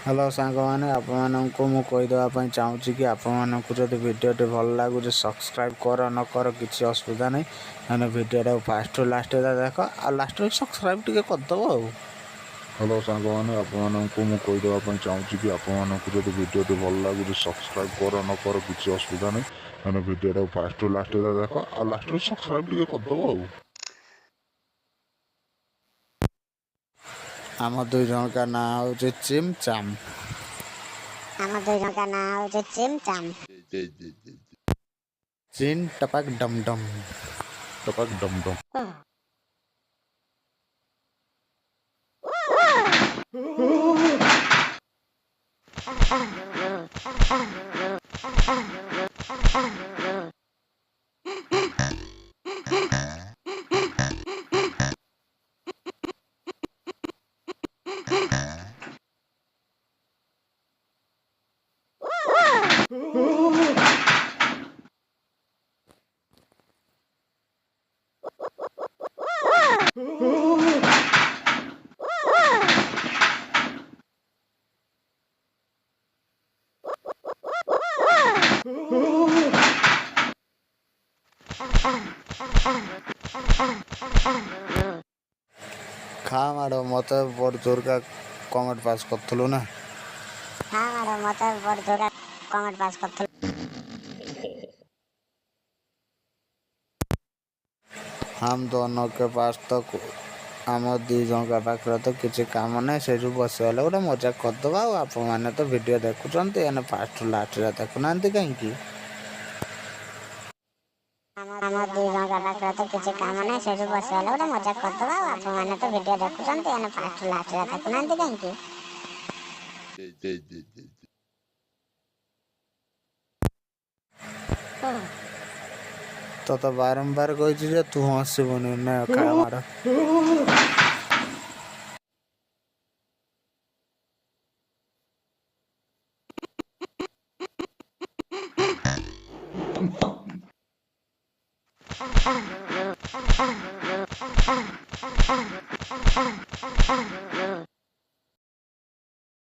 Hello सांग मैंने आपको मु कहीदेवाई चाहूँगी कि आपको जब भिडियोटी भल लगुच सब्सक्राइब कर न कर किसी असुविधा नहीं मैंने भिडियो फास्ट रु लास्ट देख आ लास्ट सब्सक्राइब टी करदेव हेलो सांग मैंने आपको मु कहीदेवाई चाहूँगी कि आपको जब भिडियोटी भल लगुच सब्सक्राइब कर न कर किसी असुविधा नहीं मैंने भिडियो फास्ट रु लास्ट देख आ लास्ट सब्सक्राइब टी करदेव आम दुई जन का ना हूँ चिम चाम ଆମ ଦୁଇ ଜଣଙ୍କ ନାଁ ହଉଛି ଚିମ୍ ଚାମ୍। चिन टपक डम डम टपक डम डम खा माड़ मत बड़ जोर का कमेंट पास करूँ ना ହଁ ମ୍ୟାଡ଼ାମ୍ ମୋତେ ବଡ଼ ଜୋର କମେଣ୍ଟ ପାସ୍ କରିଥିଲୁ। हम दोनों के पास तो आम दी जन का पाखे तो किसी काम नहीं से बसगले गोटे मजाक करदे आप तो भिडियो देखुंत फास्ट लास्ट देखुना कहीं ଆମ ଦୁଇ ଜଣଙ୍କ ପାଖରେ ତ କିଛି କାମ ନାହିଁ ସେଇଠୁ ବସିଗଲେ ଗୋଟେ ମଜାକ କରିଦେବା ଆଉ ଆପଣମାନେ ତ ଭିଡ଼ିଓ ଦେଖୁଛନ୍ତି ଏନେ ଫାଷ୍ଟ ଲାଷ୍ଟରେ ଦେଖୁନାହାନ୍ତି କାହିଁକି। तो बारंबार कही तू हसबुनि ना खा माड़